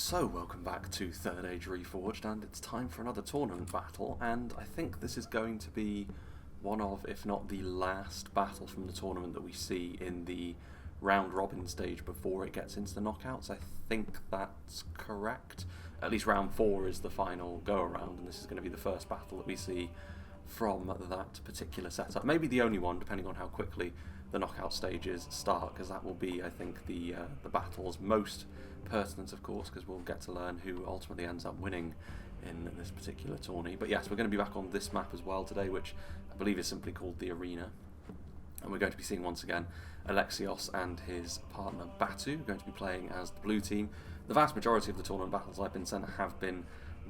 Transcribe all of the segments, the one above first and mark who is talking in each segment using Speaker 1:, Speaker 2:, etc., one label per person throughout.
Speaker 1: So, welcome back to Third Age Reforged, and it's time for another tournament battle, and I think this is going to be one of, if not the last battle from the tournament that we see in the round-robin stage before it gets into the knockouts. I think that's correct. At least round 4 is the final go-around, and this is going to be the first battle that we see from that particular setup. Maybe the only one, depending on how quickly the knockout stages start, because that will be, I think, the battle's most pertinent, of course, because we'll get to learn who ultimately ends up winning in this particular tourney. But yes, we're going to be back on this map as well today, which I believe is simply called the Arena. And we're going to be seeing once again ALEXIOS and his partner Batu going to be playing as the blue team. The vast majority of the tournament battles I've been sent have been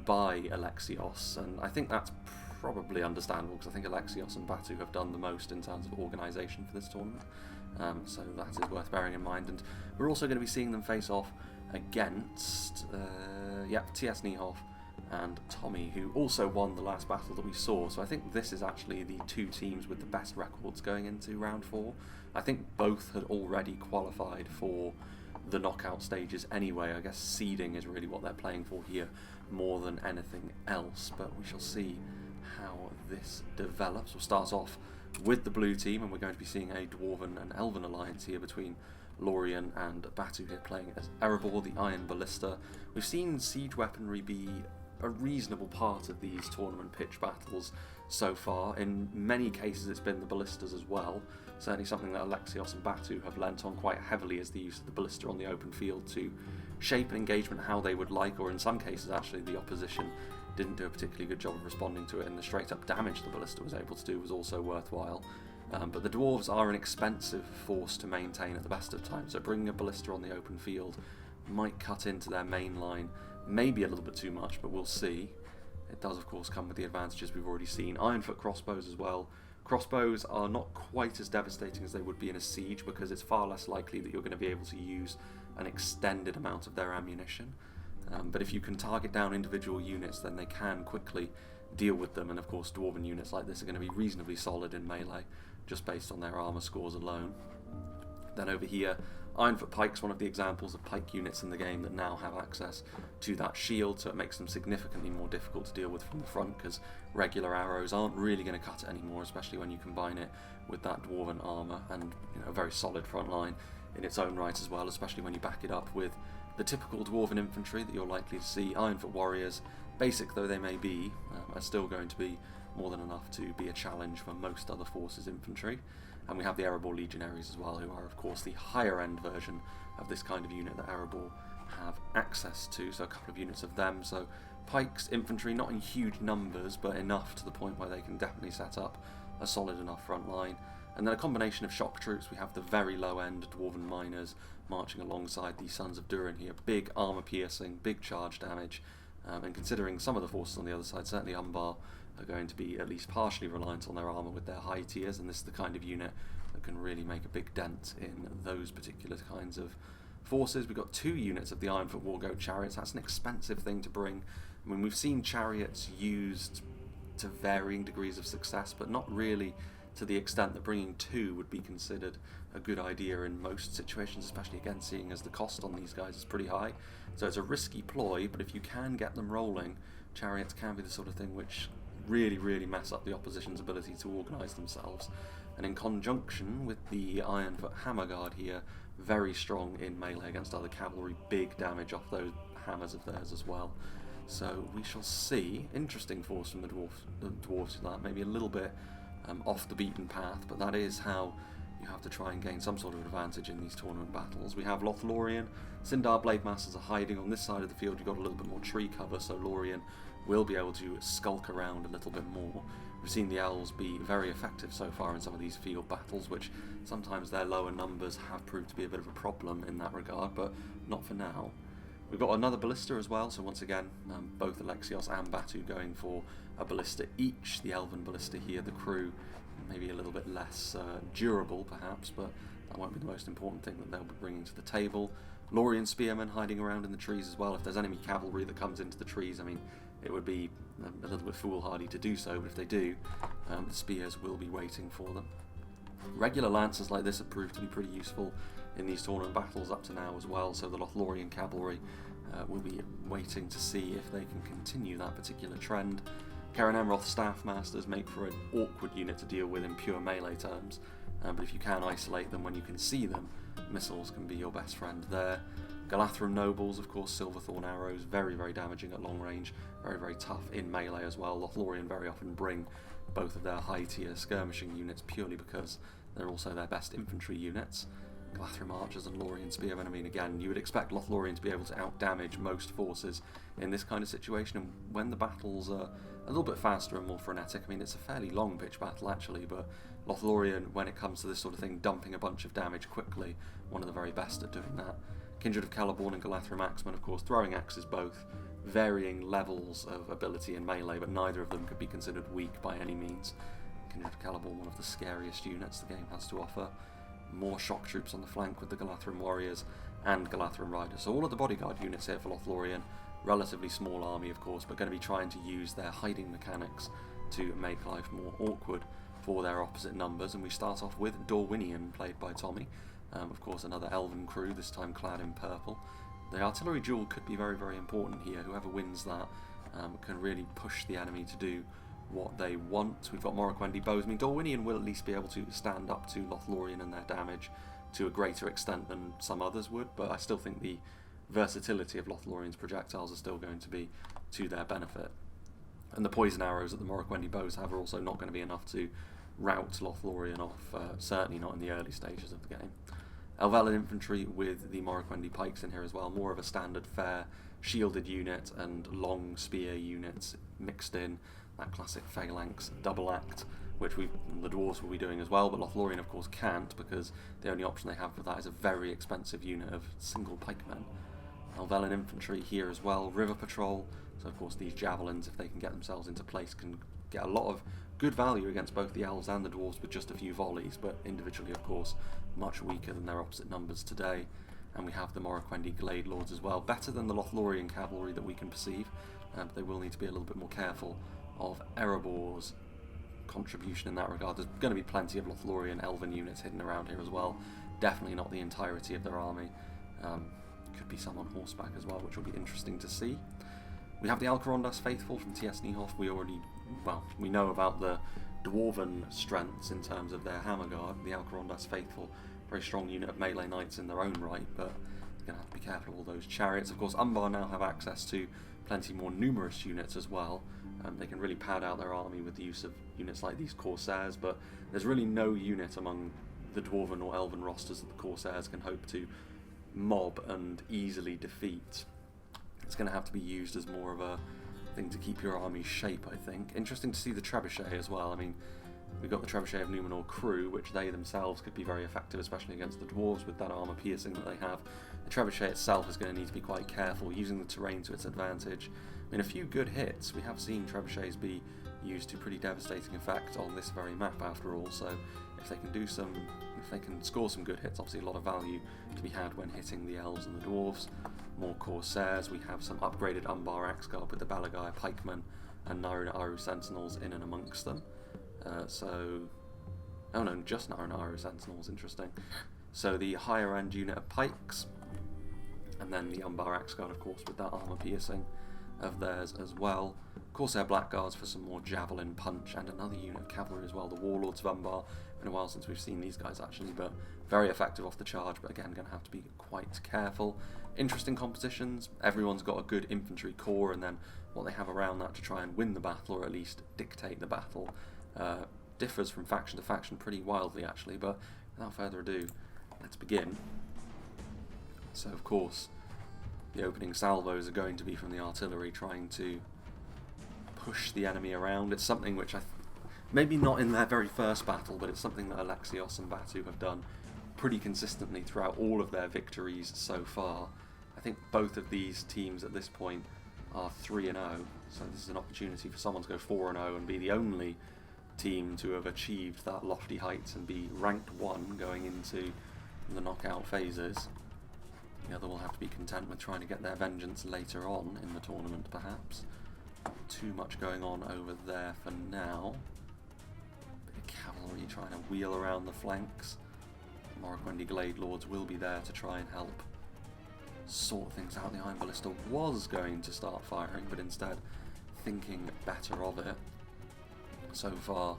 Speaker 1: by ALEXIOS, and I think that's probably understandable because I think ALEXIOS and Batu have done the most in terms of organisation for this tournament. So that is worth bearing in mind. And we're also going to be seeing them face off against TiesNijhof and Tommy, who also won the last battle that we saw. So I think this is actually the two teams with the best records going into round 4. I think both had already qualified for the knockout stages anyway. I guess seeding is really what they're playing for here more than anything else, but we shall see how this develops. We'll start off with the blue team, and we're going to be seeing a Dwarven and Elven alliance here between Lothlorien and Batu here playing as Erebor, the Iron Ballista. We've seen siege weaponry be a reasonable part of these tournament pitch battles so far. In many cases it's been the ballistas as well. Certainly something that ALEXIOS and Batu have lent on quite heavily is the use of the ballista on the open field to shape an engagement how they would like, or in some cases actually the opposition didn't do a particularly good job of responding to it, and the straight up damage the ballista was able to do was also worthwhile. But the dwarves are an expensive force to maintain at the best of times, so bringing a ballista on the open field might cut into their main line maybe a little bit too much, but we'll see. It does of course come with the advantages we've already seen. Ironfoot crossbows as well. Crossbows are not quite as devastating as they would be in a siege because it's far less likely that you're going to be able to use an extended amount of their ammunition. But if you can target down individual units, then they can quickly deal with them, and of course Dwarven units like this are going to be reasonably solid in melee just based on their armour scores alone. Then over here, Ironfoot Pike's one of the examples of pike units in the game that now have access to that shield, so it makes them significantly more difficult to deal with from the front because regular arrows aren't really going to cut it anymore, especially when you combine it with that Dwarven armour and a very solid front line in its own right as well, especially when you back it up with the typical Dwarven infantry that you're likely to see. Ironfoot warriors, basic though they may be, are still going to be more than enough to be a challenge for most other forces' infantry. And we have the Erebor legionaries as well, who are of course the higher end version of this kind of unit that Erebor have access to, so a couple of units of them. So pikes, infantry, not in huge numbers, but enough to the point where they can definitely set up a solid enough front line. And then a combination of shock troops. We have the very low end Dwarven miners marching alongside the Sons of Durin here. Big armour piercing, big charge damage, and considering some of the forces on the other side, certainly Umbar are going to be at least partially reliant on their armour with their high tiers, and this is the kind of unit that can really make a big dent in those particular kinds of forces. We've got 2 units of the Ironfoot Wargoat chariots. That's an expensive thing to bring. I mean, we've seen chariots used to varying degrees of success, but not really to the extent that bringing 2 would be considered a good idea in most situations, especially again seeing as the cost on these guys is pretty high. So it's a risky ploy, but if you can get them rolling, chariots can be the sort of thing which really mess up the opposition's ability to organise themselves. And in conjunction with the Ironfoot Hammer Guard here, very strong in melee against other cavalry, big damage off those hammers of theirs as well. So we shall see. Interesting force from the dwarves for that, maybe a little bit off the beaten path, but that is how you have to try and gain some sort of advantage in these tournament battles. We have Lothlorien. Sindar Blade Masters are hiding on this side of the field. You've got a little bit more tree cover, so Lorien will be able to skulk around a little bit more. We've seen the elves be very effective so far in some of these field battles, which sometimes their lower numbers have proved to be a bit of a problem in that regard, but not for now. We've got another ballista as well, so once again, both ALEXIOS and Batu going for a ballista each. The Elven ballista here, the crew, maybe a little bit less durable perhaps, but that won't be the most important thing that they'll be bringing to the table. Lorien spearmen hiding around in the trees as well. If there's enemy cavalry that comes into the trees, I mean, it would be a little bit foolhardy to do so, but if they do, the spears will be waiting for them. Regular lancers like this have proved to be pretty useful in these tournament battles up to now as well, so the Lothlorien cavalry will be waiting to see if they can continue that particular trend. Karen Emroth's Staff Masters make for an awkward unit to deal with in pure melee terms, but if you can isolate them when you can see them, missiles can be your best friend there. Galathram Nobles, of course, Silverthorn arrows, very, very damaging at long range, very, very tough in melee as well. Lothlorien very often bring both of their high-tier skirmishing units purely because they're also their best infantry units. Galathram Archers and Lorien Spearmen, I mean, again, you would expect Lothlorien to be able to out-damage most forces in this kind of situation, and when the battles are a little bit faster and more frenetic, I mean, it's a fairly long pitch battle actually, but Lothlorien, when it comes to this sort of thing, dumping a bunch of damage quickly, one of the very best at doing that. Kindred of Celeborn and Galathram Axemen, of course, throwing axes both, varying levels of ability in melee, but neither of them could be considered weak by any means. Kindred of Celeborn, one of the scariest units the game has to offer. More shock troops on the flank with the Galathram Warriors and Galathram Riders. So all of the bodyguard units here for Lothlorien, relatively small army of course, but going to be trying to use their hiding mechanics to make life more awkward for their opposite numbers. And we start off with Dorwinion, played by Tommy. Of course, another elven crew, this time clad in purple. The artillery duel could be very, very important here. Whoever wins that can really push the enemy to do what they want. We've got Morroquendi bows. I mean, Dorwinion will at least be able to stand up to Lothlorien and their damage to a greater extent than some others would, but I still think the versatility of Lothlorien's projectiles are still going to be to their benefit. And the poison arrows that the Morroquendi bows have are also not going to be enough to rout Lothlorien off, certainly not in the early stages of the game. Elvelyn infantry with the Morroquendi pikes in here as well, more of a standard fair shielded unit and long spear units mixed in, that classic phalanx double act, which the dwarves will be doing as well, but Lothlorien of course can't, because the only option they have for that is a very expensive unit of single pikemen. Elvelyn infantry here as well, river patrol, so of course these javelins, if they can get themselves into place, can get a lot of good value against both the elves and the dwarves with just a few volleys, but individually of course much weaker than their opposite numbers today. And we have the Morroquendi Glade Lords as well, better than the Lothlorien cavalry that we can perceive, but they will need to be a little bit more careful of Erebor's contribution in that regard. There's going to be plenty of Lothlorien elven units hidden around here as well, definitely not the entirety of their army. Could be some on horseback as well, which will be interesting to see. We have the Alcarondas Faithful from TiesNijhof. We know about the dwarven strengths in terms of their hammer guard. The Alcarondas Faithful, very strong unit of melee knights in their own right, but you're going to have to be careful of all those chariots. Of course, Umbar now have access to plenty more numerous units as well. They can really pad out their army with the use of units like these Corsairs, but there's really no unit among the dwarven or elven rosters that the Corsairs can hope to mob and easily defeat. It's going to have to be used as more of a thing to keep your army's shape, I think. Interesting to see the Trebuchet as well. I mean, we've got the Trebuchet of Numenor crew, which they themselves could be very effective, especially against the dwarves with that armour piercing that they have. The Trebuchet itself is going to need to be quite careful, using the terrain to its advantage. I mean, a few good hits. We have seen Trebuchets be used to pretty devastating effect on this very map after all, so if they can score some good hits, obviously a lot of value to be had when hitting the elves and the dwarves. More Corsairs, we have some upgraded Umbar Axe Guard with the Balagaya Pikemen and Naru Sentinels in and amongst them. Just Naru Sentinels, interesting. So the higher end unit of pikes, and then the Umbar Axe Guard of course with that armour piercing of theirs as well. Corsair Blackguards for some more javelin punch, and another unit of cavalry as well, the Warlords of Umbar. Been a while since we've seen these guys actually, but very effective off the charge, but again going to have to be quite careful. Interesting compositions. Everyone's got a good infantry core, and then what they have around that to try and win the battle, or at least dictate the battle, differs from faction to faction pretty wildly actually. But without further ado, let's begin. So of course the opening salvos are going to be from the artillery, trying to push the enemy around. It's something which maybe not in their very first battle, but it's something that Alexios and Batu have done pretty consistently throughout all of their victories so far. I think both of these teams at this point are 3-0, so this is an opportunity for someone to go 4-0 and be the only team to have achieved that lofty heights and be ranked 1 going into the knockout phases. The other will have to be content with trying to get their vengeance later on in the tournament, perhaps. Not too much going on over there for now. Bit of cavalry trying to wheel around the flanks. Morroquendi Glade Lords will be there to try and help sort things out. The Iron Ballista was going to start firing, but instead thinking better of it. So far,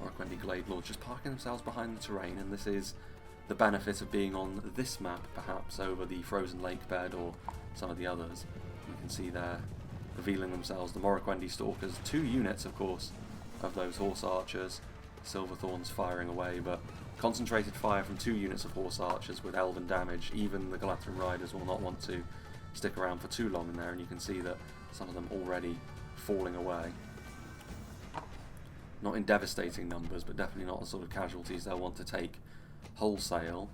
Speaker 1: Morroquendi Glade Lords just parking themselves behind the terrain, and this is the benefit of being on this map, perhaps, over the Frozen Lake bed or some of the others. You can see there, revealing themselves, the Morroquendi Stalkers. 2 units, of course, of those Horse Archers. Silverthorns firing away, but concentrated fire from 2 units of Horse Archers with Elven damage. Even the Galatran Riders will not want to stick around for too long in there, and you can see that some of them already falling away. Not in devastating numbers, but definitely not the sort of casualties they'll want to take wholesale.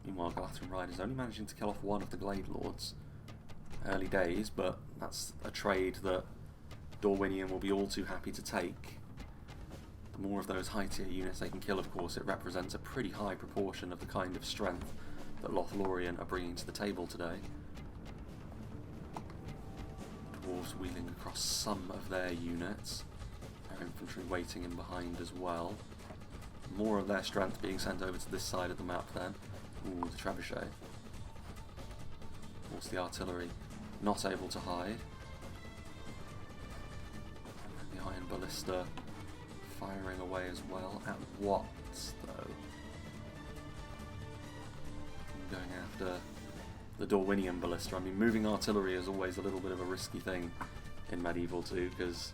Speaker 1: Meanwhile, Galatran Riders only managing to kill off 1 of the Glade Lords. Early days, but that's a trade that Dorwinion will be all too happy to take. The more of those high tier units they can kill, of course, it represents a pretty high proportion of the kind of strength that Lothlorien are bringing to the table today. Dwarves wheeling across some of their units. Their infantry waiting in behind as well. More of their strength being sent over to this side of the map then. Ooh, the trebuchet. Of course, the artillery not able to hide. And the Iron Ballista firing away as well. At what, though? Going after the Dorwinion Ballista. I mean, moving artillery is always a little bit of a risky thing in Medieval 2, because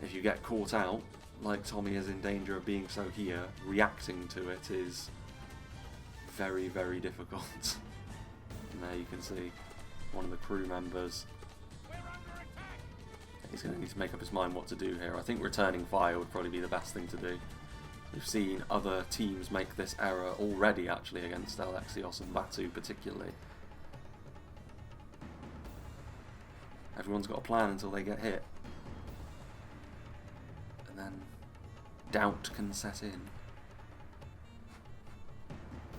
Speaker 1: if you get caught out, like Tommy is in danger of being so here, reacting to it is very, very difficult. And there you can see one of the crew members. He's going to need to make up his mind what to do here. I think returning fire would probably be the best thing to do. We've seen other teams make this error already, actually, against Alexios and Batu particularly. Everyone's got a plan until they get hit. And then doubt can set in.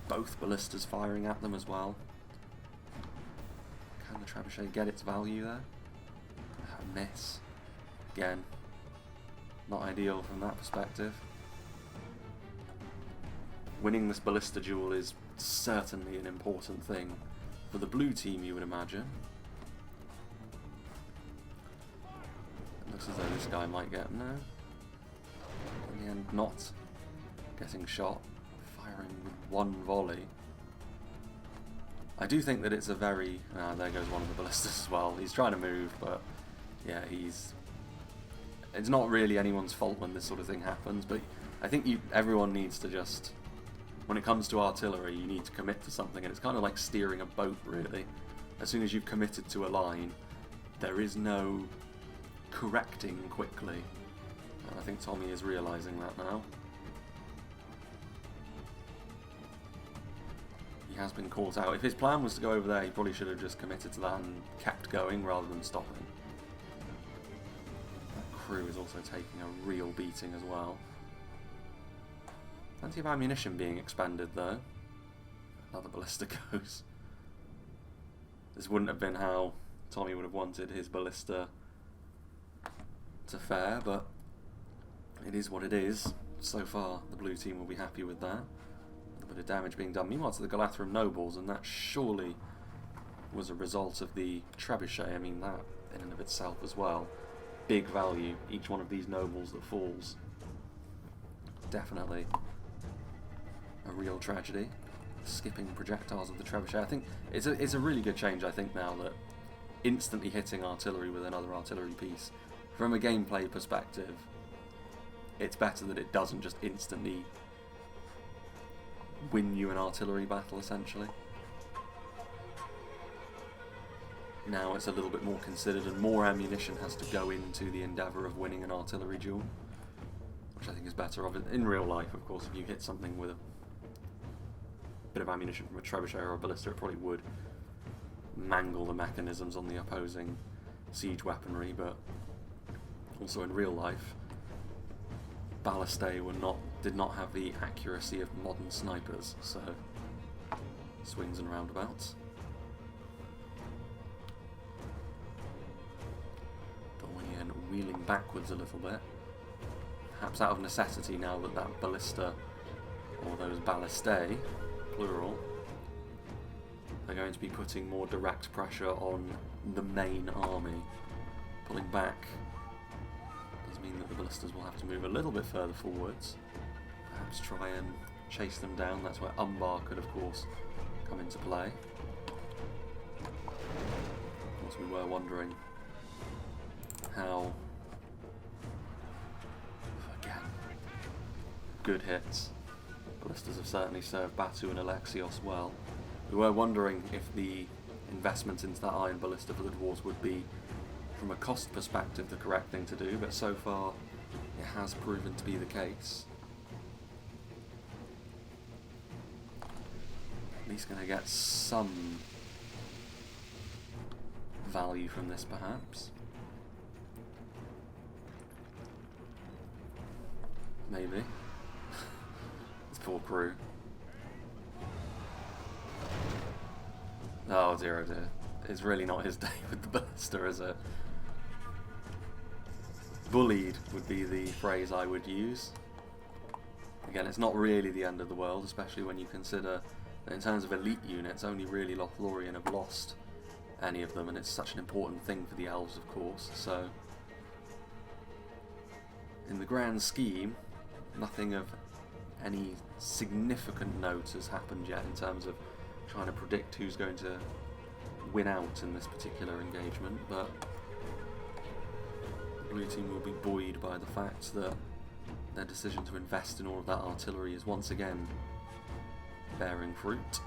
Speaker 1: Both ballistas firing at them as well. Can the trebuchet get its value there? A miss. Again, not ideal from that perspective. Winning this ballista duel is certainly an important thing for the blue team, you would imagine. It looks as though this guy might get... no. In the end, not getting shot. Firing with 1 volley. I do think that it's a very... there goes one of the ballistas as well. He's trying to move, but yeah, he's... it's not really anyone's fault when this sort of thing happens, but I think everyone needs to just... when it comes to artillery, you need to commit to something, and it's kind of like steering a boat, really. As soon as you've committed to a line, there is no correcting quickly. And I think Tommy is realising that now. He has been caught out. If his plan was to go over there, he probably should have just committed to that and kept going rather than stopping. That crew is also taking a real beating as well. Plenty of ammunition being expended though. Another ballista goes. This wouldn't have been how Tommy would have wanted his ballista to fare, but it is what it is. So far, the blue team will be happy with that. A bit of damage being done. Meanwhile, to the Galatran nobles, and that surely was a result of the trebuchet. I mean, that in and of itself as well. Big value, each one of these nobles that falls. Definitely a real tragedy. Skipping projectiles of the trebuchet. I think it's a really good change, I think, now that instantly hitting artillery with another artillery piece, from a gameplay perspective, it's better that it doesn't just instantly win you an artillery battle, essentially. Now it's a little bit more considered, and more ammunition has to go into the endeavour of winning an artillery duel, which I think is better. In real life, of course, if you hit something with a bit of ammunition from a trebuchet or a ballista, it probably would mangle the mechanisms on the opposing siege weaponry, but also in real life, ballistae did not have the accuracy of modern snipers, so swings and roundabouts. Dorwinion wheeling backwards a little bit, perhaps out of necessity now that that ballista, or or those ballistae, plural, are going to be putting more direct pressure on the main army. Pulling back does mean that the ballistas will have to move a little bit further forwards, perhaps try and chase them down. That's where Umbar could, of course, come into play. Of course, we were wondering how, again, good hits. Ballistas have certainly served Batu and ALEXIOS well. We were wondering if the investment into that iron ballista for the dwarves would be, from a cost perspective, the correct thing to do, but so far it has proven to be the case. At least going to get some value from this, perhaps. Maybe. This poor crew. Oh dear, oh dear. It's really not his day with the ballista, is it? Bullied would be the phrase I would use. Again, it's not really the end of the world, especially when you consider that in terms of elite units, only really Lothlorien have lost any of them, and it's such an important thing for the elves, of course. So, in the grand scheme, nothing of any significant note has happened yet in terms of trying to predict who's going to win out in this particular engagement, but the blue team will be buoyed by the fact that their decision to invest in all of that artillery is once again bearing fruit.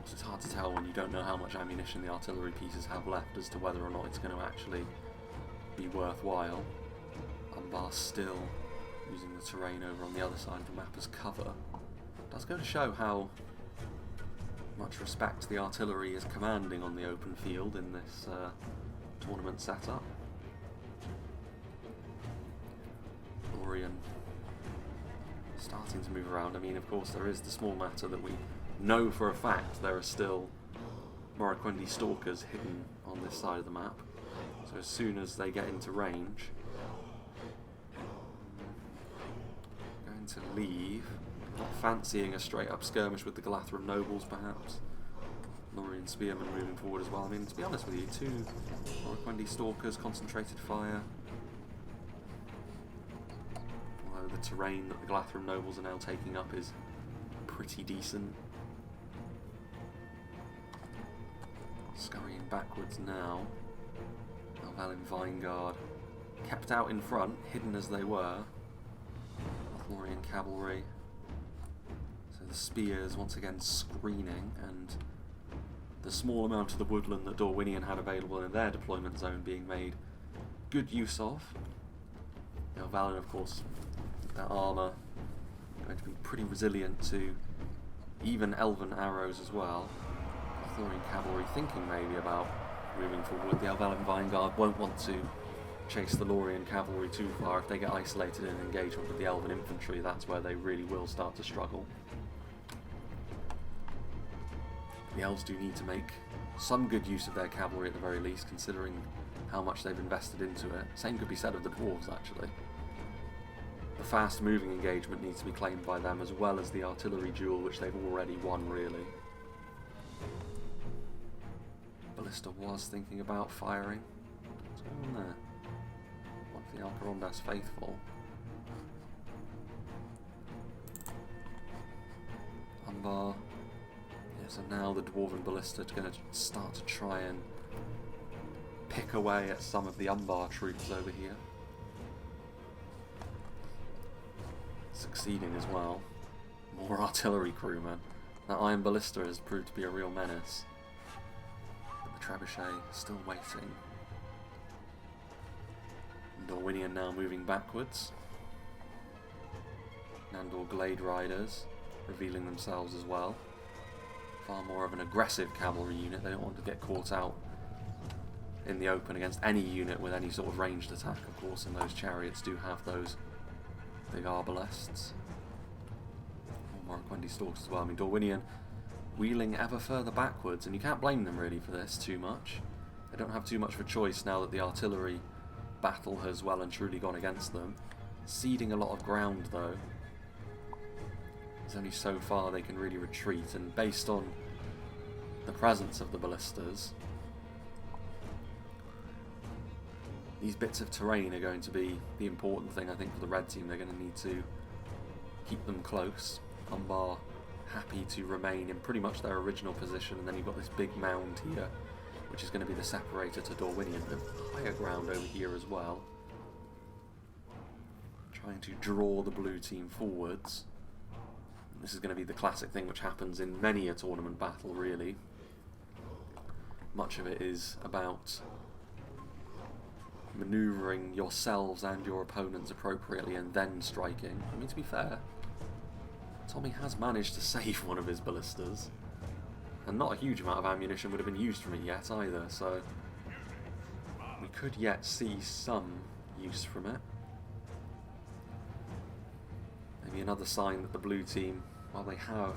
Speaker 1: So it's hard to tell when you don't know how much ammunition the artillery pieces have left as to whether or not it's going to actually be worthwhile. Umbar still using the terrain over on the other side of the map as cover. Does go to show how much respect the artillery is commanding on the open field in this tournament setup. Lothlorien starting to move around. I mean, of course, there is the small matter that we know for a fact there are still Moraquendi stalkers hidden on this side of the map. So as soon as they get into range, going to leave. Not fancying a straight up skirmish with the Galathram nobles, perhaps. Lothlorien spearmen moving forward as well. I mean, to be honest with you, 2 Moraquendi stalkers, concentrated fire. Although the terrain that the Galathram nobles are now taking up is pretty decent. Scurrying backwards now. Alvalin Vinegard kept out in front, hidden as they were. Lothlorien cavalry. The spears once again screening, and the small amount of the woodland that Dorwinion had available in their deployment zone being made good use of. Now Valin, of course, their armour going to be pretty resilient to even elven arrows as well. Lothlorien cavalry thinking maybe about moving forward. The Alvalin Vinegard won't want to chase the Lothlorien cavalry too far. If they get isolated in an engagement with the elven infantry, that's where they really will start to struggle. The elves do need to make some good use of their cavalry at the very least, considering how much they've invested into it. Same could be said of the dwarves, actually. The fast-moving engagement needs to be claimed by them, as well as the artillery duel, which they've already won, really. Ballista was thinking about firing. What's going on there? One for the Alcarondas faithful. Umbar. So now the Dwarven Ballista is going to start to try and pick away at some of the Umbar troops over here. Succeeding as well. More artillery crewmen. That Iron Ballista has proved to be a real menace. But the Trebuchet is still waiting. Dorwinion now moving backwards. Nandor Glade Riders revealing themselves as well. Far more of an aggressive cavalry unit. They don't want to get caught out in the open against any unit with any sort of ranged attack, of course, and those chariots do have those big arbalests. More Moraquendi stalks as well. I mean, Dorwinion wheeling ever further backwards, and you can't blame them really for this too much. They don't have too much of a choice now that the artillery battle has well and truly gone against them. ceding a lot of ground though. There's only so far they can really retreat, and based on the presence of the ballistas, these bits of terrain are going to be the important thing, I think, for the red team. They're going to need to keep them close. Umbar happy to remain in pretty much their original position, and then you've got this big mound here, which is going to be the separator to Dorwinion. The higher ground over here as well. Trying to draw the blue team forwards. This is going to be the classic thing which happens in many a tournament battle, really. Much of it is about manoeuvring yourselves and your opponents appropriately and then striking. I mean, to be fair, Tommy has managed to save one of his ballistas, and not a huge amount of ammunition would have been used from it yet either, so we could yet see some use from it. Maybe another sign that the blue team, while they have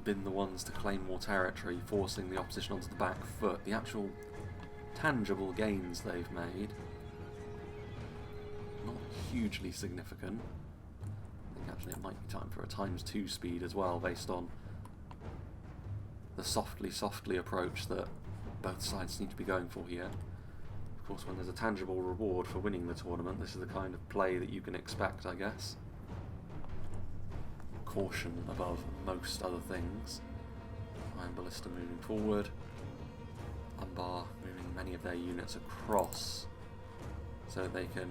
Speaker 1: been the ones to claim more territory, forcing the opposition onto the back foot, the actual tangible gains they've made, not hugely significant. I think actually it might be time for a ×2 speed as well, based on the softly approach that both sides seem to be going for here. Of course, when there's a tangible reward for winning the tournament, this is the kind of play that you can expect, I guess. Caution above most other things. Iron Ballista moving forward. Umbar moving many of their units across so that they can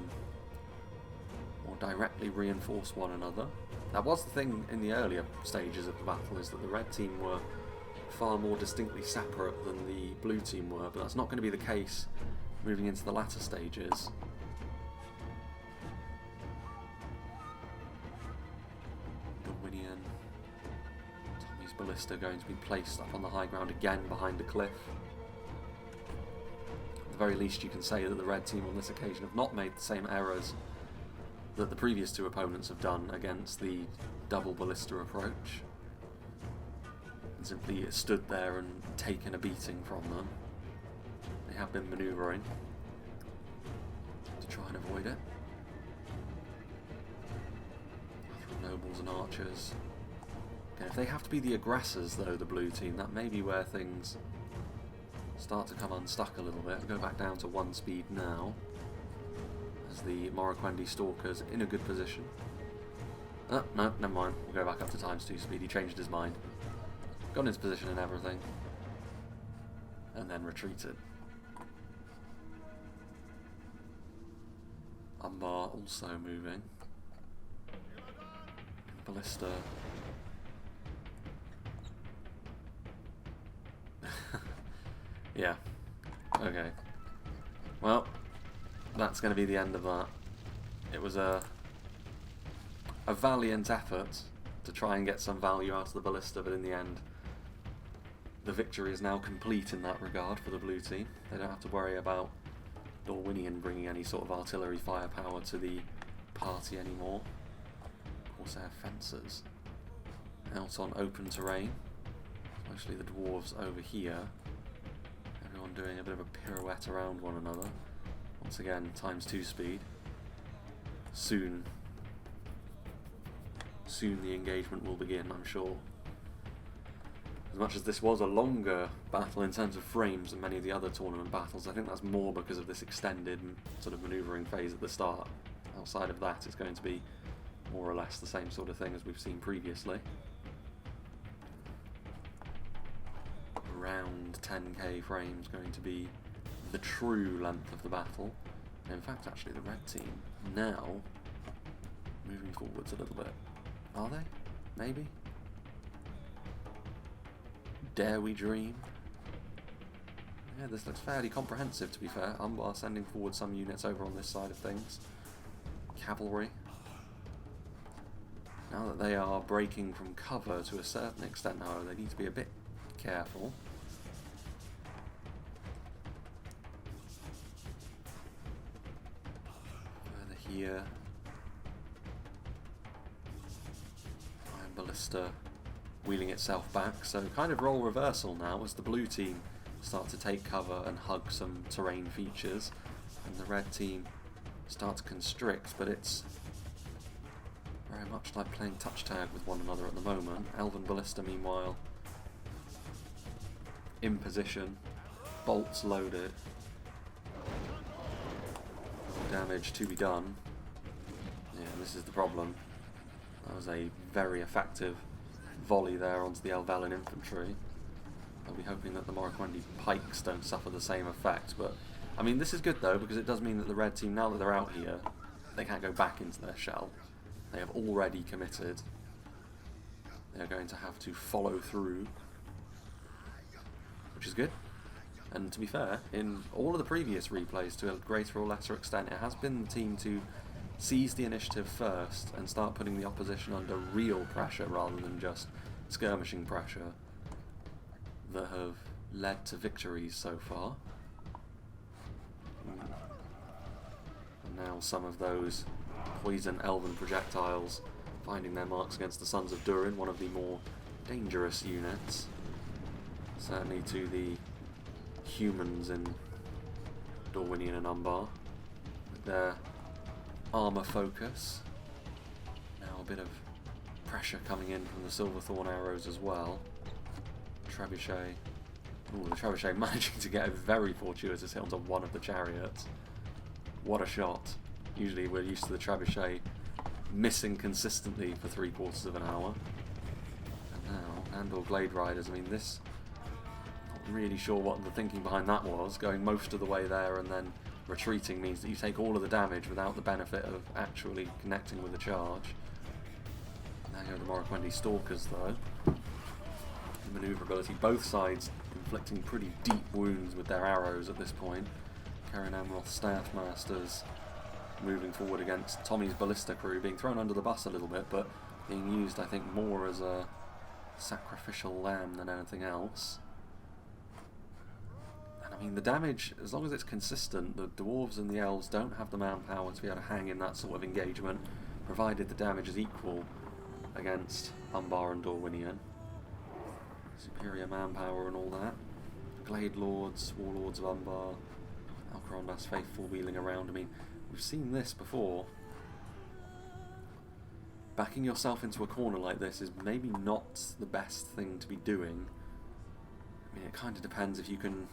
Speaker 1: more directly reinforce one another. That was the thing in the earlier stages of the battle, is that the red team were far more distinctly separate than the blue team were, but that's not going to be the case moving into the latter stages. Dorwinion, Tommy's ballista going to be placed up on the high ground again behind a cliff. At the very least, you can say that the red team on this occasion have not made the same errors that the previous two opponents have done against the double ballista approach, and simply stood there and taken a beating from them. They have been manoeuvring to try and avoid it. Nobles and archers. Okay, if they have to be the aggressors, though, the blue team, that may be where things start to come unstuck a little bit. I'll go back down to 1 speed now, as the Morroquendi Stalker's in a good position. Oh, no, never mind. We'll go back up to ×2 speed. He changed his mind. Got in his position and everything. And then retreated. Umbar also moving. Ballista. Yeah. Okay. Well, that's going to be the end of that. It was a valiant effort to try and get some value out of the ballista, but in the end, the victory is now complete in that regard for the blue team. They don't have to worry about Dorwinion bringing any sort of artillery firepower to the party anymore. Of course, they have fencers out on open terrain, especially the dwarves over here. Everyone doing a bit of a pirouette around one another. Once again, ×2 speed. Soon the engagement will begin, I'm sure. As much as this was a longer battle in terms of frames than many of the other tournament battles, I think that's more because of this extended sort of manoeuvring phase at the start. Outside of that, it's going to be more or less the same sort of thing as we've seen previously. Around 10k frames going to be the true length of the battle. And in fact, actually, the red team now moving forwards a little bit. Are they? Maybe? Dare we dream? Yeah, this looks fairly comprehensive, to be fair. Umbar sending forward some units over on this side of things. Cavalry. Now that they are breaking from cover to a certain extent, however, they need to be a bit careful. Further here. Iron Ballista wheeling itself back, so kind of role reversal now as the blue team start to take cover and hug some terrain features, and the red team start to constrict, but it's very much like playing touch tag with one another at the moment. Elven Ballista, meanwhile, in position, bolts loaded, damage to be done. Yeah, this is the problem. That was a very effective volley there onto the Elvalin infantry. I'll be hoping that the Morroquendi pikes don't suffer the same effect, but I mean, this is good though, because it does mean that the red team, now that they're out here, they can't go back into their shell. They have already committed. They're going to have to follow through, which is good. And to be fair, in all of the previous replays, to a greater or lesser extent, it has been the team to seize the initiative first and start putting the opposition under real pressure rather than just skirmishing pressure that have led to victories so far. And now some of those poison elven projectiles finding their marks against the Sons of Durin, one of the more dangerous units. Certainly to the humans in Dorwinion and Umbar, with their armour focus. Now a bit of pressure coming in from the Silverthorn arrows as well. Trebuchet. Ooh, the Trebuchet managing to get a very fortuitous hit onto one of the chariots. What a shot. Usually we're used to the Trebuchet missing consistently for 3/4 of an hour. And now, Andor Glade Riders, I mean this, not really sure what the thinking behind that was. Going most of the way there and then retreating means that you take all of the damage without the benefit of actually connecting with a charge. Now go the Morroquendi Stalkers though. The manoeuvrability, both sides inflicting pretty deep wounds with their arrows at this point. Karen Amroth Staffmasters moving forward against Tommy's Ballista crew, being thrown under the bus a little bit, but being used, I think, more as a sacrificial lamb than anything else. And I mean, the damage, as long as it's consistent, the dwarves and the elves don't have the manpower to be able to hang in that sort of engagement, provided the damage is equal against Umbar and Dorwinion. Superior manpower and all that. Glade Lords, Warlords of Umbar, Alcarondas Faithful wheeling around. I mean, we've seen this before. Backing yourself into a corner like this is maybe not the best thing to be doing. I mean, it kind of depends if you can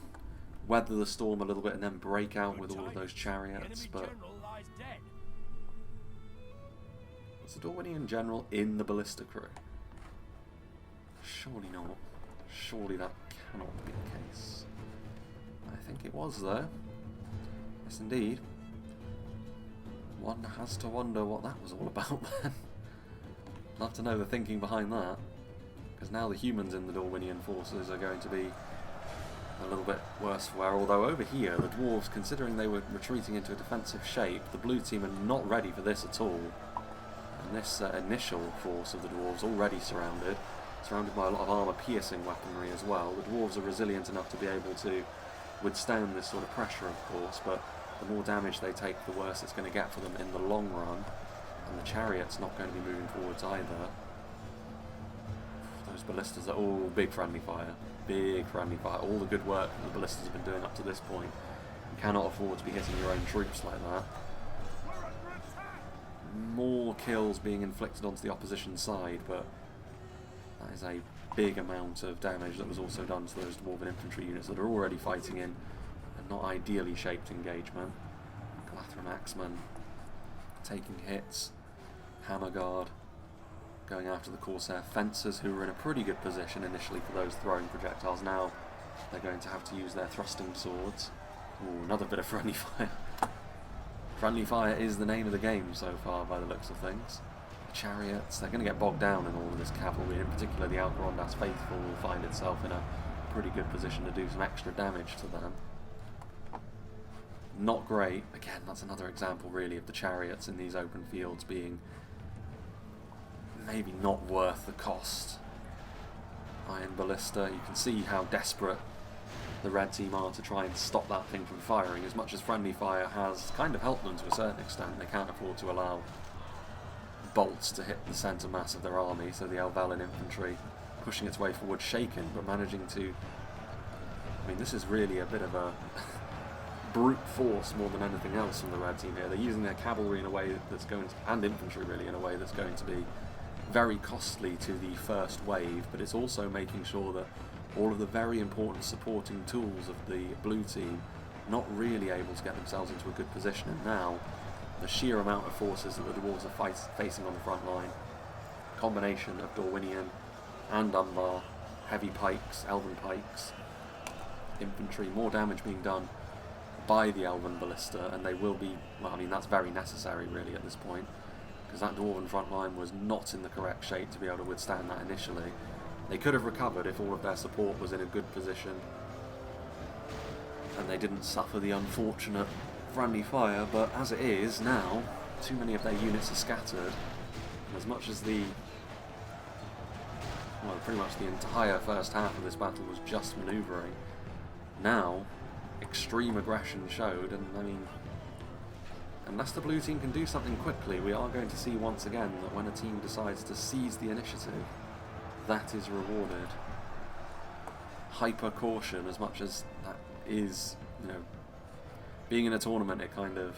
Speaker 1: weather the storm a little bit and then break out with all of those chariots, but was the Dorwinion general in the ballista crew? Surely not. Surely that cannot be the case. I think it was though. Yes indeed. One has to wonder what that was all about then. Love to know the thinking behind that, because now the humans in the Dorwinion forces are going to be a little bit worse for wear, although over here the dwarves, considering they were retreating into a defensive shape, the blue team are not ready for this at all. And this initial force of the dwarves already surrounded by a lot of armour-piercing weaponry as well. The dwarves are resilient enough to be able to withstand this sort of pressure, of course, but the more damage they take, the worse it's going to get for them in the long run. And the chariot's not going to be moving forwards either. Those ballistas are all big friendly fire. Big friendly fire. All the good work that the ballistas have been doing up to this point. You cannot afford to be hitting your own troops like that. More kills being inflicted onto the opposition side, but that is a big amount of damage that was also done to those dwarven infantry units that are already fighting in a not ideally shaped engagement. Glathram Axeman taking hits. Hammerguard going after the Corsair Fencers, who were in a pretty good position initially for those throwing projectiles. Now they're going to have to use their thrusting swords. Ooh, another bit of friendly fire. Friendly fire is the name of the game so far by the looks of things. The chariots, they're going to get bogged down in all of this cavalry. In particular, the Alcarondas Faithful will find itself in a pretty good position to do some extra damage to them. Not great. Again, that's another example really of the chariots in these open fields being maybe not worth the cost. Iron Ballista, you can see how desperate the red team are to try and stop that thing from firing. As much as friendly fire has kind of helped them to a certain extent, they can't afford to allow bolts to hit the centre mass of their army, so the Elvalin infantry pushing its way forward shaken, but managing to... I mean, this is really a bit of a brute force more than anything else from the red team here. They're using their cavalry in a way that's going to, and infantry really, in a way that's going to be very costly to the first wave, but it's also making sure that all of the very important supporting tools of the blue team not really able to get themselves into a good position. And now the sheer amount of forces that the dwarves are facing on the front line, combination of Dorwinion and Umbar, heavy pikes, elven pikes, infantry, more damage being done by the elven ballista, and they will be, well, I mean, that's very necessary really at this point, because that dwarven front line was not in the correct shape to be able to withstand that initially. They could have recovered if all of their support was in a good position and they didn't suffer the unfortunate friendly fire, but as it is now, too many of their units are scattered. As much as the, well, pretty much the entire first half of this battle was just manoeuvring, now extreme aggression showed, and I mean, unless the blue team can do something quickly, we are going to see once again that when a team decides to seize the initiative, that is rewarded. Hyper caution, as much as that is, you know, being in a tournament, it kind of,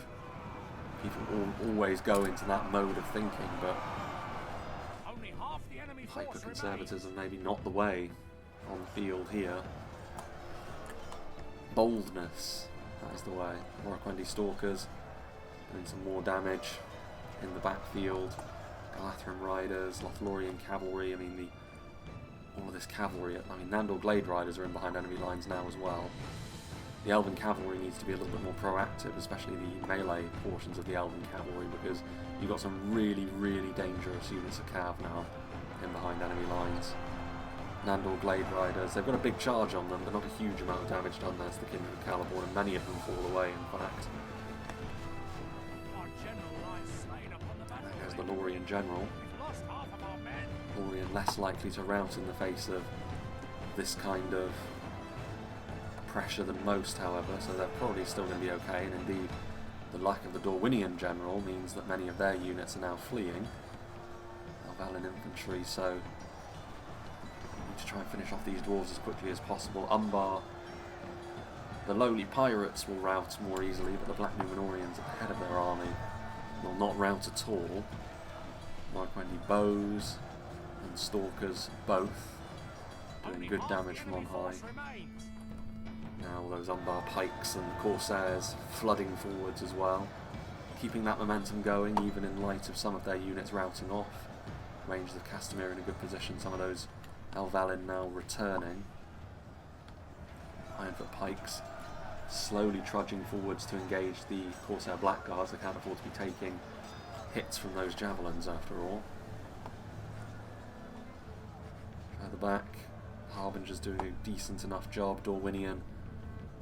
Speaker 1: people always go into that mode of thinking, but hyper conservatism maybe not the way on the field here. Boldness, that is the way. Morquendi Stalkers doing some more damage in the backfield. Galathrun Riders, Lothlorien Cavalry, I mean, all of this cavalry, I mean, Nandor Glade Riders are in behind enemy lines now as well. The Elven Cavalry needs to be a little bit more proactive, especially the melee portions of the Elven Cavalry, because you've got some really, really dangerous units of cav now in behind enemy lines. Nandor Glade Riders, they've got a big charge on them, but not a huge amount of damage done. There's the Kindred of Caliborn, and many of them fall away, in fact. And there's the Lorien General. Lorien less likely to rout in the face of this kind of pressure than most, however, so they're probably still going to be okay, and indeed the lack of the Dorwinion General means that many of their units are now fleeing. Elvalin Infantry, so to try and finish off these dwarves as quickly as possible. Umbar, the lowly pirates will rout more easily, but the Black Numenorians at the head of their army will not rout at all. Morquendi bows and stalkers both doing good damage from on high. Now those Umbar pikes and corsairs flooding forwards as well, keeping that momentum going even in light of some of their units routing off. Rangers of Castamere in a good position, some of those Elvalin now returning. Ironfoot pikes slowly trudging forwards to engage the Corsair Blackguards. They can't afford to be taking hits from those javelins after all. Further back, Harbinger's doing a decent enough job. Dorwinion,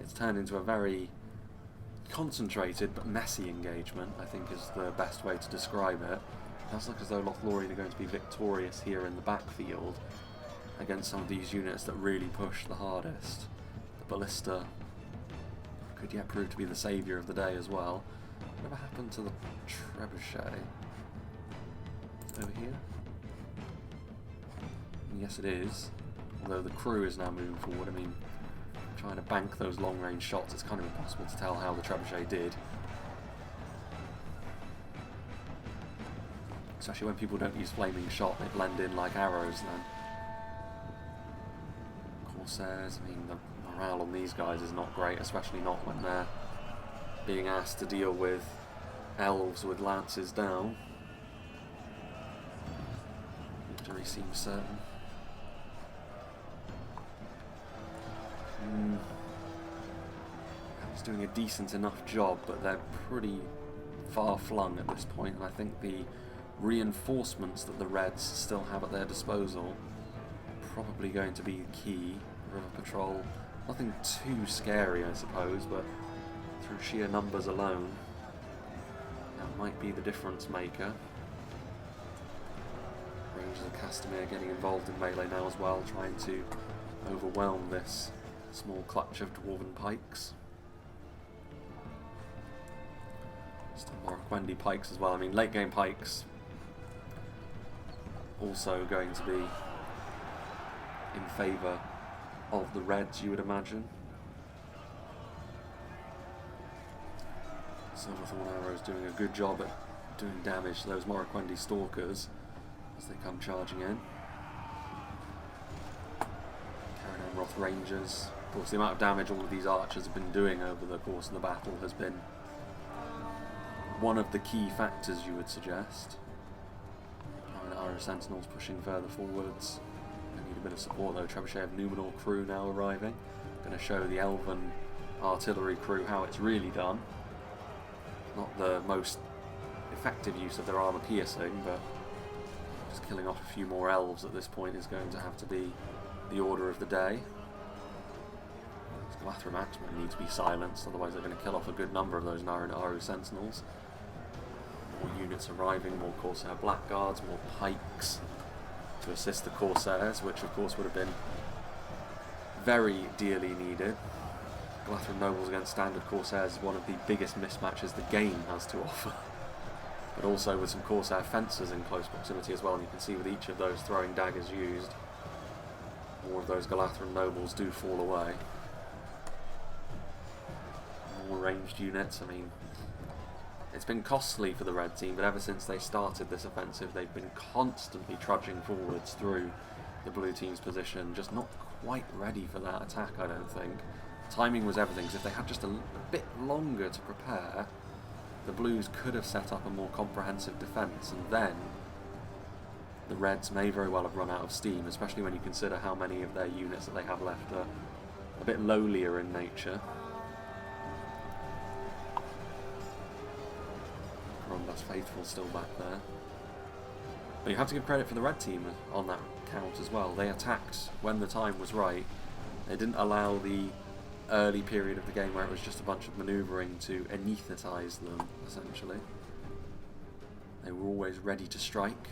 Speaker 1: it's turned into a very concentrated but messy engagement, I think is the best way to describe it. It does look as though Lothlorien are going to be victorious here in the backfield against some of these units that really push the hardest. The Ballista could yet prove to be the saviour of the day as well. Whatever happened to the Trebuchet? Over here? Yes, it is. Although the crew is now moving forward. I mean, trying to bank those long-range shots, it's kind of impossible to tell how the Trebuchet did. Especially when people don't use flaming shot, they blend in like arrows then. Corsairs, I mean, the morale on these guys is not great, especially not when they're being asked to deal with elves with lances down. Victory seems certain. He's doing a decent enough job, but they're pretty far flung at this point, and I think the reinforcements that the Reds still have at their disposal are probably going to be key. River Patrol, nothing too scary I suppose, but through sheer numbers alone that might be the difference maker. Rangers of Castamere getting involved in melee now as well, trying to overwhelm this small clutch of dwarven pikes. Still more Morquendi pikes as well. I mean, late game pikes also going to be in favour of the Reds, you would imagine. Silverthorn arrows doing a good job at doing damage to those Morroquendi stalkers as they come charging in. Roth Rangers. Of course, the amount of damage all of these archers have been doing over the course of the battle has been one of the key factors, you would suggest. Iron Sentinels pushing further forwards. They need a bit of support though. Trebuchet of Numenor crew now arriving. Going to show the Elven artillery crew how it's really done. Not the most effective use of their armour piercing, but just killing off a few more elves at this point is going to have to be the order of the day. Galathrim Axemen need to be silenced, otherwise they're going to kill off a good number of those Naru Sentinels. More units arriving, more Corsair Blackguards, more pikes to assist the Corsairs, which of course would have been very dearly needed. Galathrim Nobles against standard Corsairs is one of the biggest mismatches the game has to offer. But also with some Corsair fencers in close proximity as well, and you can see with each of those throwing daggers used, more of those Galathrim Nobles do fall away. More ranged units. I mean, it's been costly for the red team, but ever since they started this offensive, they've been constantly trudging forwards through the blue team's position, just not quite ready for that attack, I don't think. Timing was everything, because if they had just a bit longer to prepare, the blues could have set up a more comprehensive defence, and then the Reds may very well have run out of steam, especially when you consider how many of their units that they have left are a bit lowlier in nature. Corundas Faithful still back there. But you have to give credit for the Red team on that count as well. They attacked when the time was right. They didn't allow the early period of the game where it was just a bunch of manoeuvring to anaesthetise them, essentially. They were always ready to strike.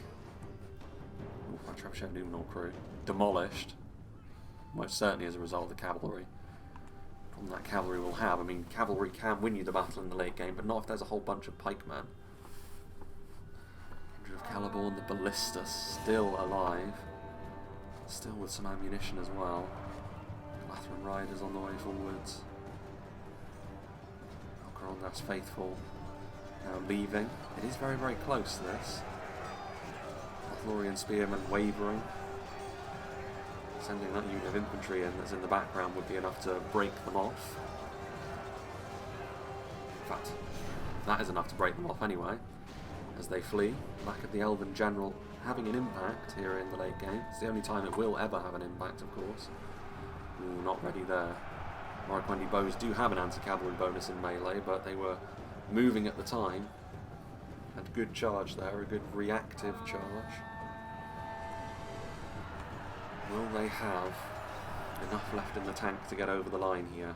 Speaker 1: Trebuchet Numenor crew demolished, most certainly as a result of the cavalry. Problem that cavalry will have, I mean, cavalry can win you the battle in the late game, but not if there's a whole bunch of pikemen. Kindred of Celeborn, the Ballista still alive, still with some ammunition as well. Galathrim Riders on the way forwards. Corundas Faithful now leaving. It is very, very close, this. Lothlorien Spearmen wavering. Sending that unit of infantry in that's in the background would be enough to break them off. In fact, that is enough to break them off anyway, as they flee. Lack of the Elven General having an impact here in the late game. It's the only time it will ever have an impact, of course. Ooh, not ready there. Morroquendi bows do have an anti-cavalry bonus in melee, but they were moving at the time. And good charge there, a good reactive charge. Will they have enough left in the tank to get over the line here?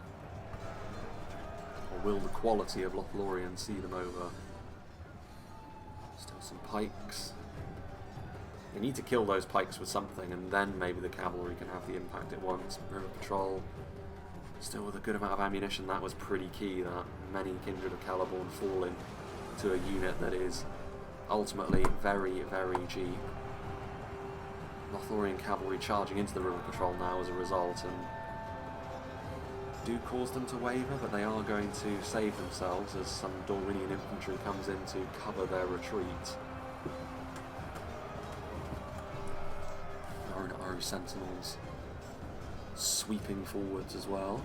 Speaker 1: Or will the quality of Lothlorien see them over? Still some pikes. They need to kill those pikes with something, and then maybe the cavalry can have the impact it wants. River Patrol, still with a good amount of ammunition. That was pretty key, that many Kindred of Celeborn falling to a unit that is ultimately very, very cheap. Lothlorien cavalry charging into the River Patrol now as a result, and do cause them to waver, but they are going to save themselves as some Dorwinion infantry comes in to cover their retreat. Naru Sentinels sweeping forwards as well.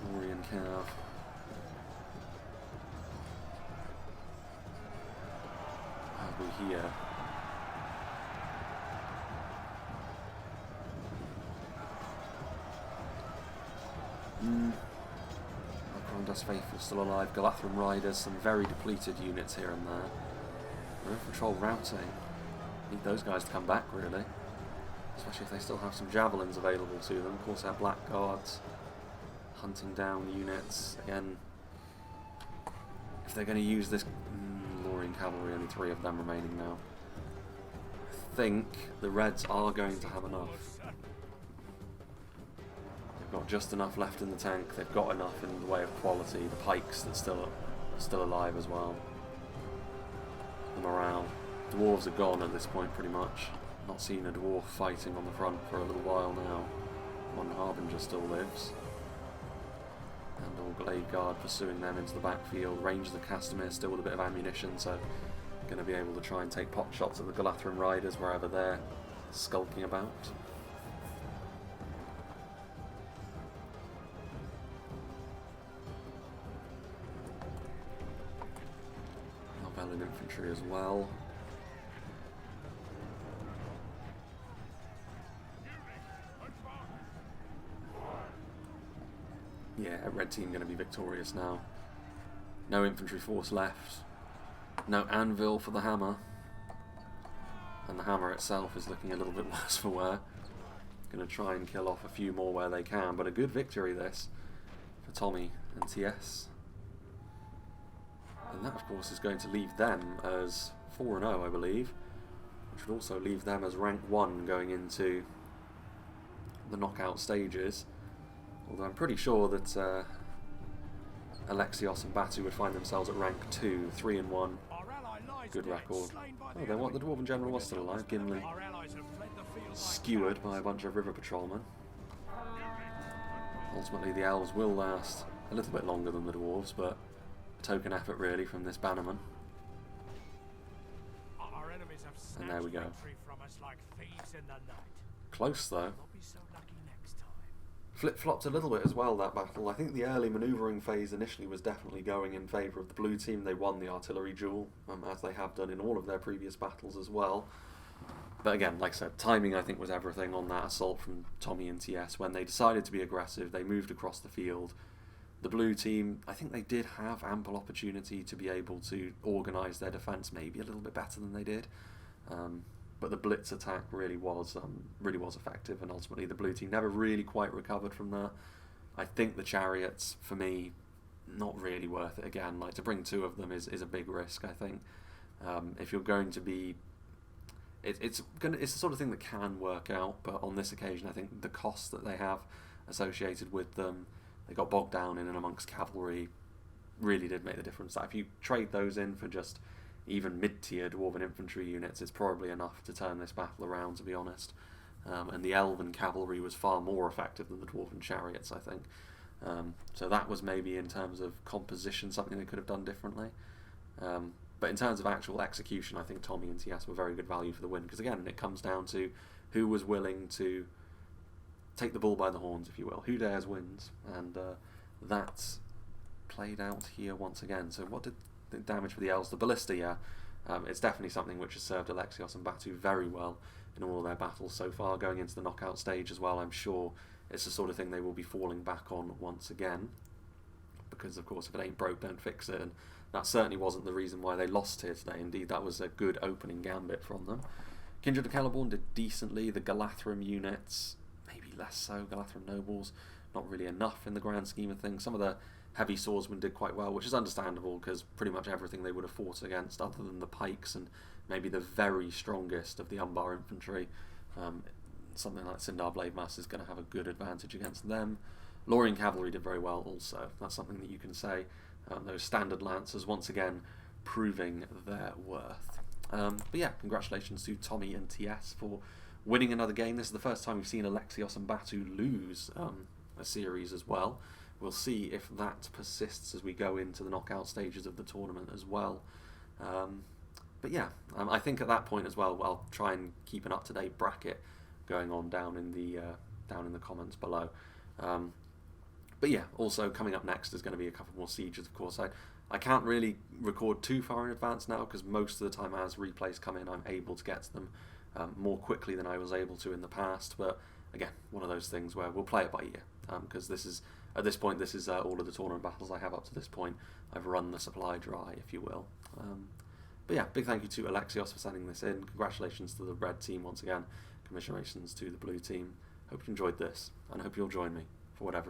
Speaker 1: Lothlorien Cav. Here. Corundas Faithful still alive. Galathrim Riders, some very depleted units here and there. River Patrol routing. Need those guys to come back, really. Especially if they still have some javelins available to them. Of course, our Blackguards hunting down units. Again, if they're going to use this Lothlorien cavalry, only 3 of them remaining now. I think the Reds are going to have enough. They've got just enough left in the tank. They've got enough in the way of quality. The pikes that are still alive as well. The morale. Dwarves are gone at this point, pretty much. Not seen a dwarf fighting on the front for a little while now. One Harbinger still lives. And all Glade Guard pursuing them into the backfield. Range of the Castamere still with a bit of ammunition, so going to be able to try and take pot shots at the Lothlorien riders wherever they're skulking about. Novellan infantry as well. Yeah, red team going to be victorious now. No infantry force left. No anvil for the hammer. And the hammer itself is looking a little bit worse for wear. Going to try and kill off a few more where they can, but a good victory this for Tommy and TS. And that, of course, is going to leave them as 4-0, I believe. Which would also leave them as rank 1 going into the knockout stages. Although I'm pretty sure that Alexios and Batu would find themselves at rank 2, 3-1. Good record. Oh, then what? The Dwarven General was still alive. Gimli skewered by a bunch of river patrolmen. Ultimately, the elves will last a little bit longer than the dwarves, but a token effort really from this bannerman. And there we go. Close though. Flip-flopped a little bit as well, that battle. I think the early manoeuvring phase initially was definitely going in favour of the blue team. They won the artillery duel, as they have done in all of their previous battles as well. But again, like I said, timing I think was everything on that assault from Tommy and TS. When they decided to be aggressive, they moved across the field. The blue team, I think they did have ample opportunity to be able to organise their defence maybe a little bit better than they did. But the blitz attack really was effective, and ultimately the blue team never really quite recovered from that. I think the chariots, for me, not really worth it again. Like, to bring 2 of them is a big risk, I think. If you're going to be... It's the sort of thing that can work out, but on this occasion I think the cost that they have associated with them, they got bogged down in and amongst cavalry, really did make the difference. If you trade those in for just even mid-tier Dwarven infantry units, it's probably enough to turn this battle around, to be honest. And the Elven cavalry was far more effective than the Dwarven chariots, I think. So that was maybe, in terms of composition, something they could have done differently. But in terms of actual execution, I think Tommy and TS were very good value for the win, because again, it comes down to who was willing to take the bull by the horns, if you will. Who dares wins, and that's played out here once again. So what did the damage for the elves? The ballista, yeah. It's definitely something which has served Alexios and Batu very well in all of their battles so far. Going into the knockout stage as well, I'm sure it's the sort of thing they will be falling back on once again. Because, of course, if it ain't broke, don't fix it. And that certainly wasn't the reason why they lost here today. Indeed, that was a good opening gambit from them. Kindred of Celeborn did decently. The Galathrim units, maybe less so. Galathrim nobles, not really enough in the grand scheme of things. Some of the heavy swordsmen did quite well, which is understandable because pretty much everything they would have fought against, other than the pikes and maybe the very strongest of the Umbar infantry, something like Sindar Blademaster is going to have a good advantage against them. Lothlorien cavalry did very well also. That's something that you can say. Those standard lancers once again proving their worth. But yeah, congratulations to Tommy and TS for winning another game. This is the first time we've seen Alexios and Batu lose a series as well. We'll see if that persists as we go into the knockout stages of the tournament as well. But yeah, I think at that point as well, I'll try and keep an up-to-date bracket going on down in the comments below. But yeah, also coming up next is going to be a couple more sieges, of course. I can't really record too far in advance now, because most of the time as replays come in, I'm able to get to them more quickly than I was able to in the past. But again, one of those things where we'll play it by ear, because this is, at this point, this is all of the tournament battles I have up to this point. I've run the supply dry, if you will. But yeah, big thank you to Alexios for sending this in. Congratulations to the red team once again. Commiserations to the blue team. Hope you enjoyed this, and hope you'll join me for whatever